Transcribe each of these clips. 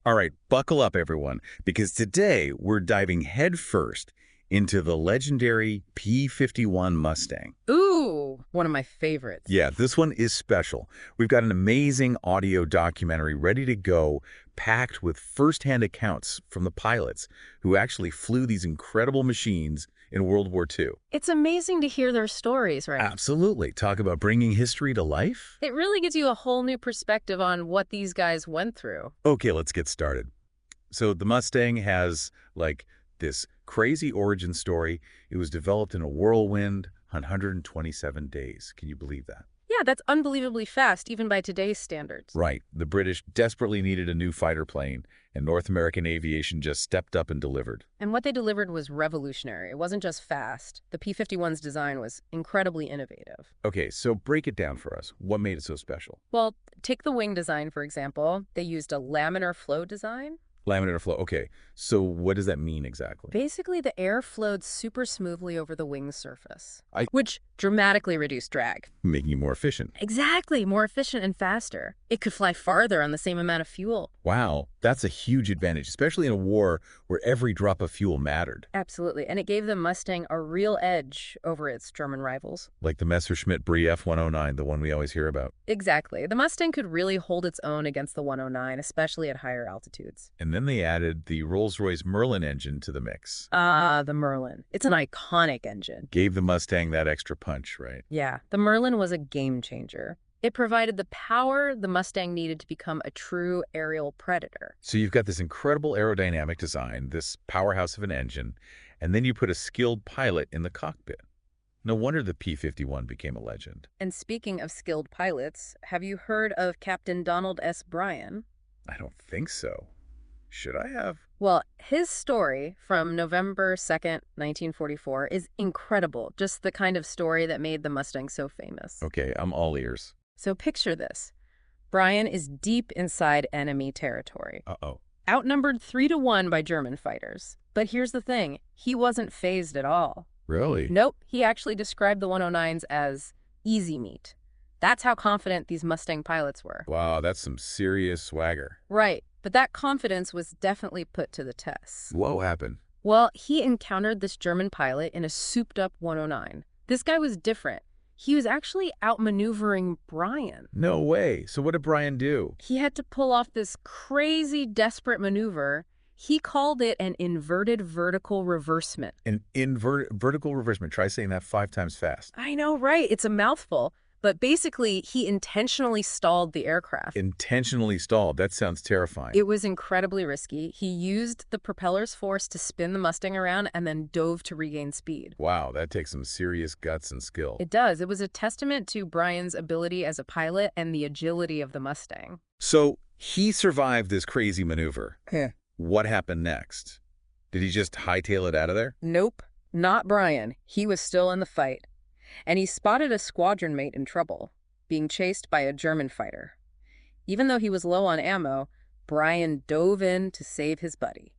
All right, buckle up, everyone, because today we're diving headfirst into the legendary P-51 Mustang. Ooh, one of my favorites. Yeah, this one is special. We've got an amazing audio documentary ready to go, packed with firsthand accounts from the pilots who actually flew these incredible machines in World War II. It's amazing to hear their stories, right? Absolutely. Talk about bringing history to life. It really gives you a whole new perspective on what these guys went through. Okay, let's get started. So the Mustang has, like, this crazy origin story. It was developed in a whirlwind, 127 days. Can you believe that? Yeah, that's unbelievably fast, even by today's standards. Right. The British desperately needed a new fighter plane, and North American aviation just stepped up and delivered. And what they delivered was revolutionary. It wasn't just fast. The P-51's design was incredibly innovative. Okay, so break it down for us. What made it so special? Well, take the wing design, for example. They used a laminar flow design. Laminar flow. Okay, so what does that mean exactly? Basically, the air flowed super smoothly over the wing's surface, I- which dramatically reduced drag. Making it more efficient. Exactly, more efficient and faster. It could fly farther on the same amount of fuel. Wow, that's a huge advantage, especially in a war where every drop of fuel mattered. Absolutely, and it gave the Mustang a real edge over its German rivals. Like the Messerschmitt Brie F-109, the one we always hear about. Exactly. The Mustang could really hold its own against the 109, especially at higher altitudes. And then they added the Rolls Royce Merlin engine to the mix. Ah, the Merlin. It's an iconic engine. Gave the Mustang that extra punch, right? Yeah, the Merlin was a game changer. It provided the power the Mustang needed to become a true aerial predator. So you've got this incredible aerodynamic design, this powerhouse of an engine, and then you put a skilled pilot in the cockpit. No wonder the P-51 became a legend. And speaking of skilled pilots, have you heard of Captain Donald S. Bryan? I don't think so. Should I have? Well, his story from November 2nd, 1944 is incredible. Just the kind of story that made the Mustang so famous. Okay, I'm all ears. So picture this. Bryan is deep inside enemy territory, Uh-oh. outnumbered 3-1 by German fighters. But here's the thing. He wasn't fazed at all. Really? Nope, he actually described the 109s as easy meat. That's how confident these Mustang pilots were. Wow, that's some serious swagger. Right, but that confidence was definitely put to the test. What happened? Well, he encountered this German pilot in a souped-up 109. This guy was different. He was actually outmaneuvering Bryan. No way. So what did Brian do? He had to pull off this crazy, desperate maneuver. He called it an inverted vertical reversement. An vertical reversement. Try saying that 5 times fast. I know, right? It's a mouthful. But basically, he intentionally stalled the aircraft. Intentionally stalled. That sounds terrifying. It was incredibly risky. He used the propeller's force to spin the Mustang around and then dove to regain speed. Wow, that takes some serious guts and skill. It does. It was a testament to Bryan's ability as a pilot and the agility of the Mustang. So he survived this crazy maneuver. Yeah. What happened next? Did he just hightail it out of there? Nope, not Bryan. He was still in the fight. And he spotted a squadron mate in trouble, being chased by a German fighter. Even though he was low on ammo, Bryan dove in to save his buddy.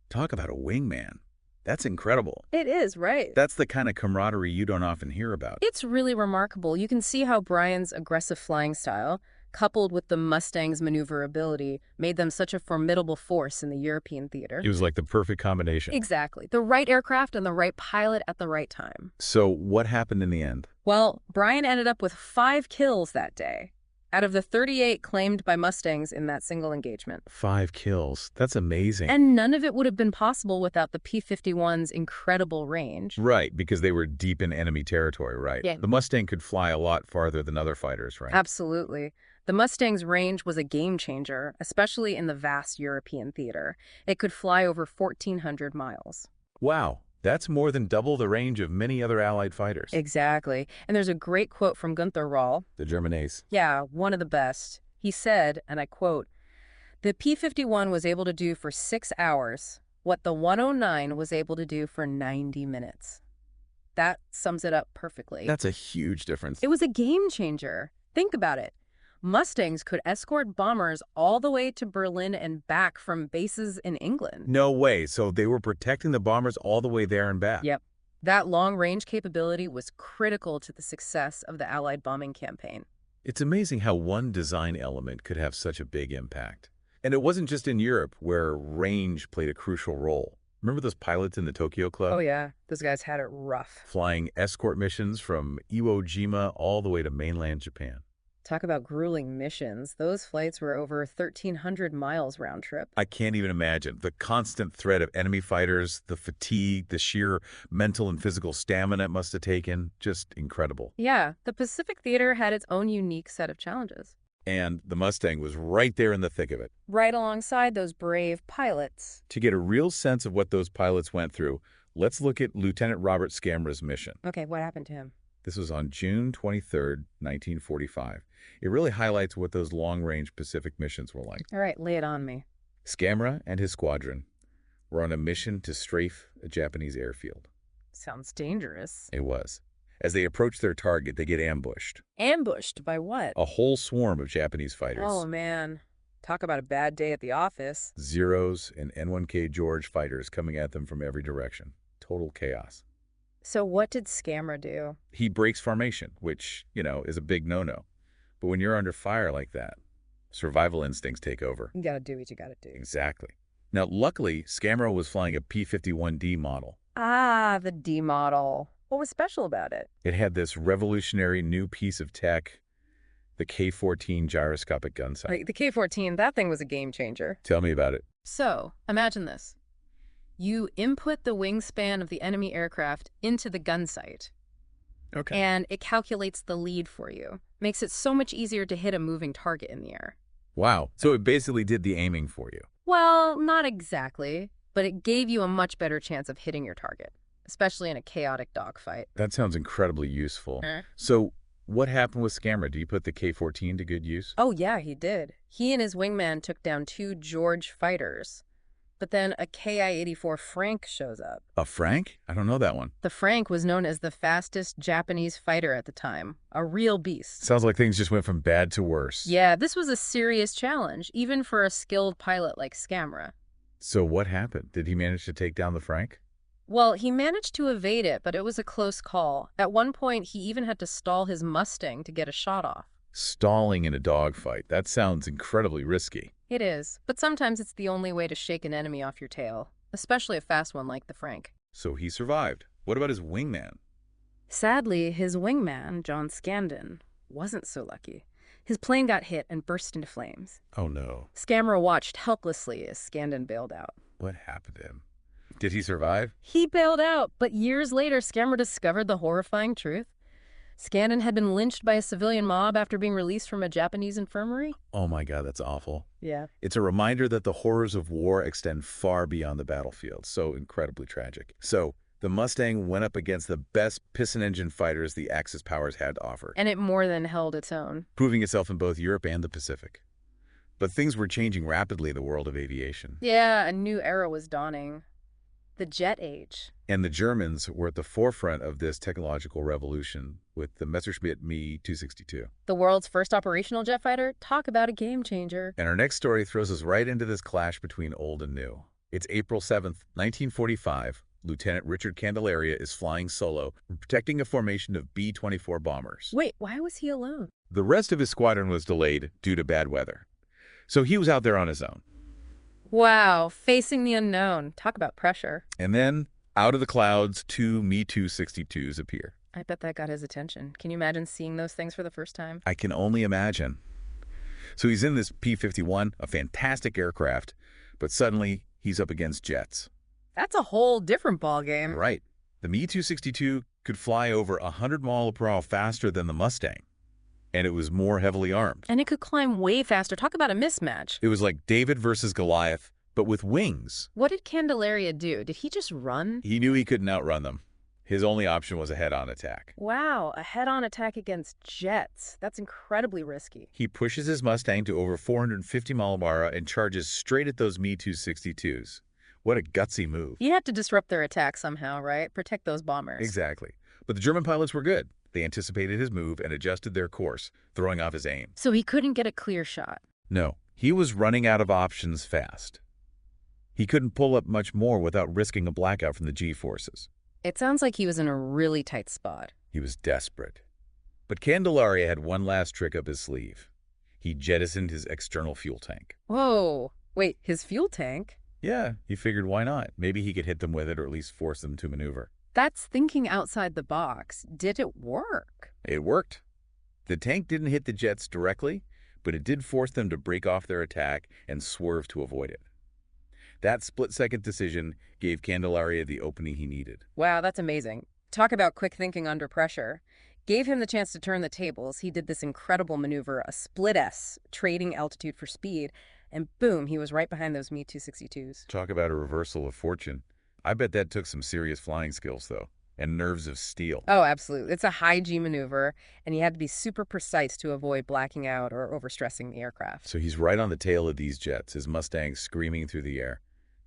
Talk about a wingman. That's incredible. It is, right? That's the kind of camaraderie you don't often hear about. It's really remarkable. You can see how Bryan's aggressive flying style, coupled with the Mustang's maneuverability, made them such a formidable force in the European theater. It was like the perfect combination. Exactly. The right aircraft and the right pilot at the right time. So what happened in the end? Well, Bryan ended up with 5 kills that day, out of the 38 claimed by Mustangs in that single engagement. 5 kills. That's amazing. And none of it would have been possible without the P-51's incredible range. Right, because they were deep in enemy territory, right? Yeah. The Mustang could fly a lot farther than other fighters, right? Absolutely. The Mustang's range was a game changer, especially in the vast European theater. It could fly over 1,400 miles. Wow, that's more than double the range of many other Allied fighters. Exactly. And there's a great quote from Gunther Rahl. The German ace. Yeah, one of the best. He said, and I quote, "The P-51 was able to do for 6 hours what the 109 was able to do for 90 minutes. That sums it up perfectly. That's a huge difference. It was a game changer. Think about it. Mustangs could escort bombers all the way to Berlin and back from bases in England. No way. So they were protecting the bombers all the way there and back. Yep. That long-range capability was critical to the success of the Allied bombing campaign. It's amazing how one design element could have such a big impact. And it wasn't just in Europe where range played a crucial role. Remember those pilots in the Tokyo Oh Club? yeah, those guys had it rough. Flying escort missions from Iwo Jima all the way to mainland Japan. Talk about grueling missions. Those flights were over 1,300 miles round trip. I can't even imagine. The constant threat of enemy fighters, the fatigue, the sheer mental and physical stamina it must have taken. Just incredible. Yeah, the Pacific Theater had its own unique set of challenges. And the Mustang was right there in the thick of it. Right alongside those brave pilots. To get a real sense of what those pilots went through, let's look at Lieutenant Robert Scamra's mission. Okay, what happened to him? This was on June 23rd, 1945. It really highlights what those long-range Pacific missions were like. All right, lay it on me. Scamra and his squadron were on a mission to strafe a Japanese airfield. Sounds dangerous. It was. As they approach their target, they get ambushed. Ambushed by what? A whole swarm of Japanese fighters. Oh, man. Talk about a bad day at the office. Zeros and N1K George fighters coming at them from every direction. Total chaos. So what did Scamra do? He breaks formation, which, is a big no-no. But when you're under fire like that, survival instincts take over. You gotta do what you gotta do. Exactly. Now, luckily, Scamra was flying a P-51D model. Ah, the D model. What was special about it? It had this revolutionary new piece of tech, the K-14 gyroscopic gun sight. Like the K-14, that thing was a game changer. Tell me about it. So, imagine this. You input the wingspan of the enemy aircraft into the gun sight, Okay. and it calculates the lead for you. Makes it so much easier to hit a moving target in the air. Wow. So it basically did the aiming for you. Well, not exactly, but it gave you a much better chance of hitting your target, especially in a chaotic dogfight. That sounds incredibly useful. So what happened with Scamra? Did you put the K-14 to good use? Oh yeah, he did. He and his wingman took down 2 George fighters. But then a Ki-84 Frank shows up. A Frank? I don't know that one. The Frank was known as the fastest Japanese fighter at the time. A real beast. Sounds like things just went from bad to worse. Yeah, this was a serious challenge, even for a skilled pilot like Scamra. So what happened? Did he manage to take down the Frank? Well, he managed to evade it, but it was a close call. At one point, he even had to stall his Mustang to get a shot off. Stalling in a dogfight. That sounds incredibly risky. It is, but sometimes it's the only way to shake an enemy off your tail, especially a fast one like the Frank. So he survived. What about his wingman? Sadly, his wingman, John Scandon, wasn't so lucky. His plane got hit and burst into flames. Oh no. Scamra watched helplessly as Scandon bailed out. What happened to him? Did he survive? He bailed out, but years later, Scamra discovered the horrifying truth. Scandon had been lynched by a civilian mob after being released from a Japanese infirmary. Oh my God, that's awful. Yeah. It's a reminder that the horrors of war extend far beyond the battlefield. So incredibly tragic. So the Mustang went up against the best piston engine fighters the Axis powers had to offer, And it more than held its own. proving itself in both Europe and the Pacific. But things were changing rapidly in the world of aviation. Yeah, a new era was dawning. The jet age. And the Germans were at the forefront of this technological revolution with the Messerschmitt Me 262. The world's first operational jet fighter? Talk about a game changer. And our next story throws us right into this clash between old and new. It's April 7th, 1945. Lieutenant Richard Candelaria is flying solo, protecting a formation of B-24 bombers. Wait, why was he alone? The rest of his squadron was delayed due to bad weather. So he was out there on his own. Wow, facing the unknown. Talk about pressure. And then, out of the clouds, 2 Me-262s appear. I bet that got his attention. Can you imagine seeing those things for the first time? I can only imagine. So he's in this P-51, a fantastic aircraft, but suddenly he's up against jets. That's a whole different ballgame. Right. The Me-262 could fly over 100 miles per hour faster than the Mustang, and it was more heavily armed. And it could climb way faster. Talk about a mismatch. It was like David versus Goliath, but with wings. What did Candelaria do? Did he just run? He knew he couldn't outrun them. His only option was a head-on attack. Wow, a head-on attack against jets. That's incredibly risky. He pushes his Mustang to over 450 miles per hour and charges straight at those Me-262s. What a gutsy move. You had to disrupt their attack somehow, right? Protect those bombers. Exactly. But the German pilots were good. They anticipated his move and adjusted their course, throwing off his aim. So he couldn't get a clear shot. No, he was running out of options fast. He couldn't pull up much more without risking a blackout from the G-forces. It sounds like he was in a really tight spot. He was desperate. But Candelaria had one last trick up his sleeve. He jettisoned his external fuel tank. Whoa, Wait, his fuel tank? Yeah, he figured why not? Maybe he could hit them with it or at least force them to maneuver. That's thinking outside the box. Did it work? It worked. The tank didn't hit the jets directly, but it did force them to break off their attack and swerve to avoid it. That split-second decision gave Candelaria the opening he needed. Wow, that's amazing. Talk about quick thinking under pressure. Gave him the chance to turn the tables. He did this incredible maneuver, a split S, trading altitude for speed, and boom, he was right behind those Me-262s. Talk about a reversal of fortune. I bet that took some serious flying skills, though, and nerves of steel. Oh, absolutely. It's a high G maneuver, and he had to be super precise to avoid blacking out or overstressing the aircraft. So he's right on the tail of these jets, his Mustang screaming through the air.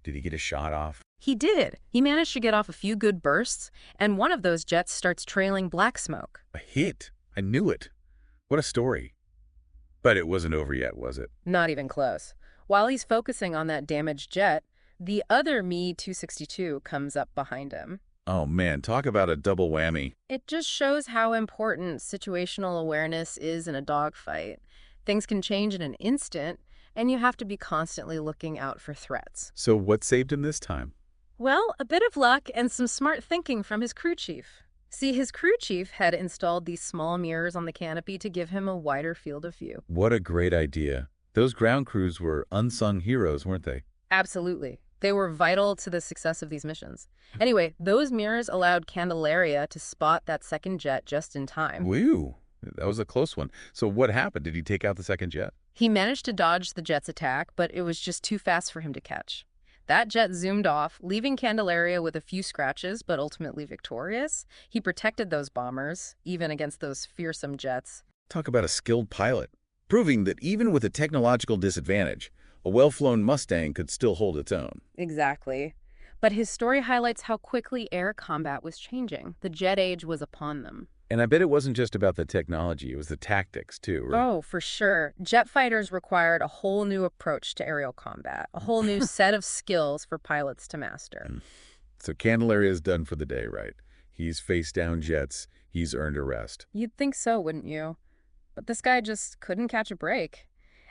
Did he get a shot off? He did. He managed to get off a few good bursts, and one of those jets starts trailing black smoke. A hit. I knew it. What a story. But it wasn't over yet, was it? Not even close. While he's focusing on that damaged jet, the other Me-262 comes up behind him. Oh man, talk about a double whammy. It just shows how important situational awareness is in a dogfight. Things can change in an instant, and you have to be constantly looking out for threats. So what saved him this time? Well, a bit of luck and some smart thinking from his crew chief. See, his crew chief had installed these small mirrors on the canopy to give him a wider field of view. What a great idea. Those ground crews were unsung heroes, weren't they? Absolutely. They were vital to the success of these missions. Anyway, those mirrors allowed Candelaria to spot that second jet just in time. Whew, that was a close one. So what happened? Did he take out the second jet? He managed to dodge the jet's attack, but it was just too fast for him to catch. That jet zoomed off, leaving Candelaria with a few scratches, but ultimately victorious. He protected those bombers, even against those fearsome jets. Talk about a skilled pilot, proving that even with a technological disadvantage, a well-flown Mustang could still hold its own. Exactly. But his story highlights how quickly air combat was changing. The jet age was upon them. And I bet it wasn't just about the technology, it was the tactics, too. Right? Oh, for sure. Jet fighters required a whole new approach to aerial combat, a whole new set of skills for pilots to master. So Candelaria's done for the day, right? He's faced down jets. He's earned a rest. You'd think so, wouldn't you? But this guy just couldn't catch a break.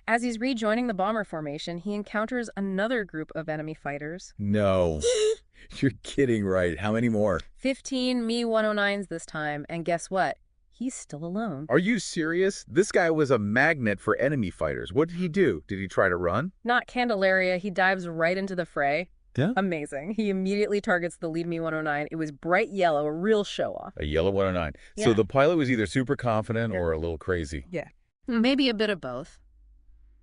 As he's rejoining the bomber formation, he encounters another group of enemy fighters. No. You're kidding, right? How many more? 15 Me-109s this time, and guess what? He's still alone. Are you serious? This guy was a magnet for enemy fighters. What did he do? Did he try to run? Not Candelaria, he dives right into the fray. Yeah? Amazing. He immediately targets the lead Me-109. It was bright yellow, a real show-off. A yellow 109. Yeah. So the pilot was either super confident or a little crazy. Yeah. Maybe a bit of both.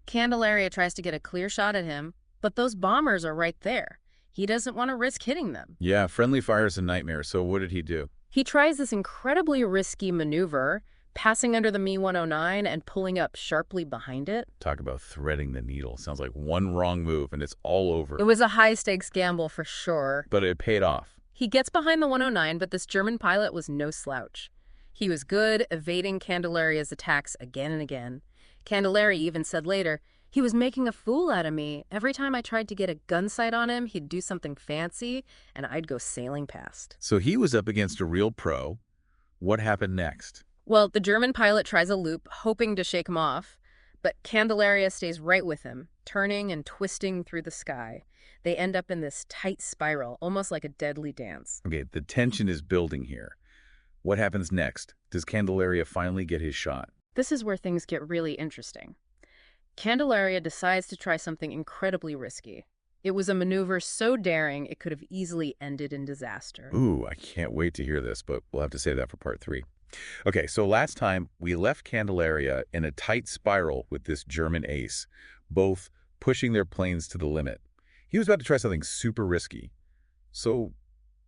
Candelaria tries to get a clear shot at him, but those bombers are right there. He doesn't want to risk hitting them. Yeah, friendly fire's a nightmare. So what did he do? He tries this incredibly risky maneuver, passing under the Me-109 and pulling up sharply behind it. Talk about threading the needle. Sounds like one wrong move and it's all over. It was a high-stakes gamble for sure. But it paid off. He gets behind the 109, but this German pilot was no slouch. He was good, evading Candelaria's attacks again and again. Candelaria even said later, "He was making a fool out of me. Every time I tried to get a gun sight on him, he'd do something fancy, and I'd go sailing past." So he was up against a real pro. What happened next? Well, the German pilot tries a loop, hoping to shake him off, but Candelaria stays right with him, turning and twisting through the sky. They end up in this tight spiral, almost like a deadly dance. Okay, the tension is building here. What happens next? Does Candelaria finally get his shot? This is where things get really interesting. Candelaria decides to try something incredibly risky. It was a maneuver so daring it could have easily ended in disaster. Ooh, I can't wait to hear this, but we'll have to save that for part 3. Okay, so last time we left Candelaria in a tight spiral with this German ace, both pushing their planes to the limit. He was about to try something super risky. So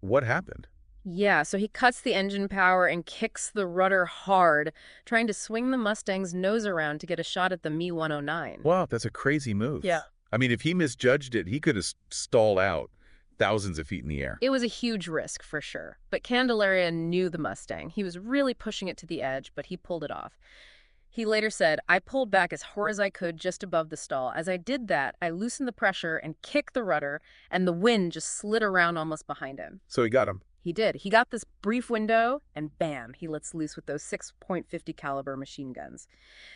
what happened? Yeah, so he cuts the engine power and kicks the rudder hard, trying to swing the Mustang's nose around to get a shot at the Me-109. Wow, that's a crazy move. Yeah. I mean, if he misjudged it, he could have stalled out thousands of feet in the air. It was a huge risk, for sure. But Candelaria knew the Mustang. He was really pushing it to the edge, but he pulled it off. He later said, "I pulled back as hard as I could just above the stall. As I did that, I loosened the pressure and kicked the rudder, and the wind just slid around almost behind him." So he got him. He did. He got this brief window, and bam, he lets loose with those 6.50 caliber machine guns.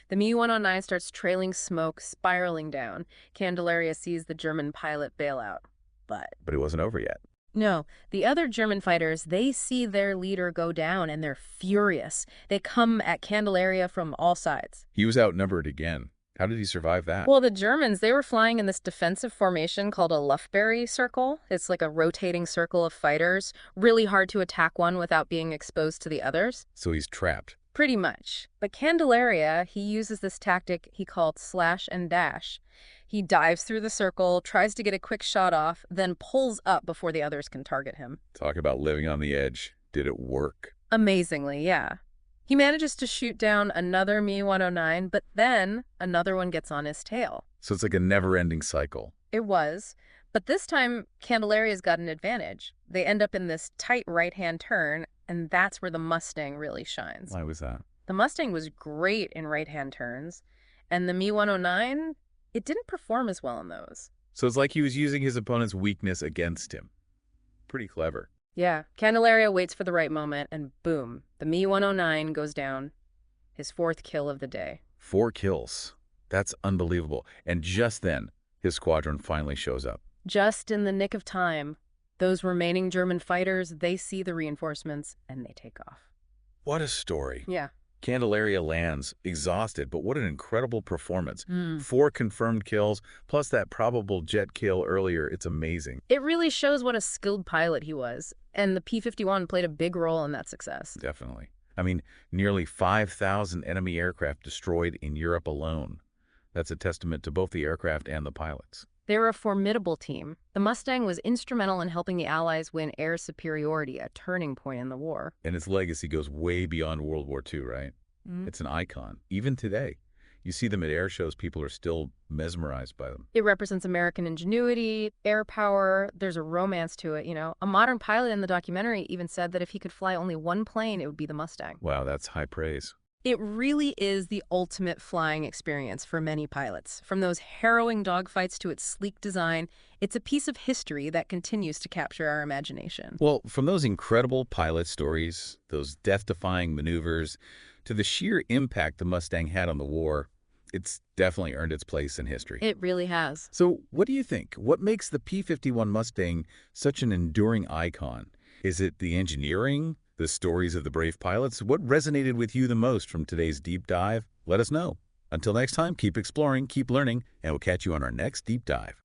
The Mi-109 starts trailing smoke, spiraling down. Candelaria sees the German pilot bail out. But But it wasn't over yet. no, the other German fighters, they see their leader go down, and they're furious. They come at Candelaria from all sides. He was outnumbered again. How did he survive that? Well, the Germans, they were flying in this defensive formation called a Luftberry circle. It's like a rotating circle of fighters, really hard to attack one without being exposed to the others. So he's trapped. Pretty much. But Candelaria, he uses this tactic he called slash and dash. He dives through the circle, tries to get a quick shot off, then pulls up before the others can target him. Talk about living on the edge. Did it work? Amazingly, yeah. He manages to shoot down another Mi-109, but then another one gets on his tail. So it's like a never-ending cycle. It was. But this time, Candelaria's got an advantage. They end up in this tight right-hand turn, and that's where the Mustang really shines. Why was that? The Mustang was great in right-hand turns, and the Mi-109, it didn't perform as well in those. So it's like he was using his opponent's weakness against him. Pretty clever. Yeah, Candelaria waits for the right moment, and boom, the Mi-109 goes down. His 4th kill of the day. 4 kills. That's unbelievable. And just then, his squadron finally shows up. Just in the nick of time, those remaining German fighters, they see the reinforcements, and they take off. What a story. Yeah. Candelaria lands, exhausted, but what an incredible performance. 4 confirmed kills, plus that probable jet kill earlier. It's amazing. It really shows what a skilled pilot he was, and the P-51 played a big role in that success. Definitely. I mean, nearly 5,000 enemy aircraft destroyed in Europe alone. That's a testament to both the aircraft and the pilots. They were a formidable team. The Mustang was instrumental in helping the Allies win air superiority, a turning point in the war. And its legacy goes way beyond World War II, right? It's an icon. Even today, you see them at air shows, people are still mesmerized by them. It represents American ingenuity, air power. There's a romance to it, you know. A modern pilot in the documentary even said that if he could fly only one plane, it would be the Mustang. Wow, that's high praise. It really is the ultimate flying experience for many pilots. From those harrowing dogfights to its sleek design, it's a piece of history that continues to capture our imagination. Well, from those incredible pilot stories, those death-defying maneuvers, to the sheer impact the Mustang had on the war, it's definitely earned its place in history. It really has. So what do you think? What makes the P-51 Mustang such an enduring icon? Is it the engineering? The stories of the brave pilots? What resonated with you the most from today's deep dive? Let us know. Until next time, keep exploring, keep learning, and we'll catch you on our next deep dive.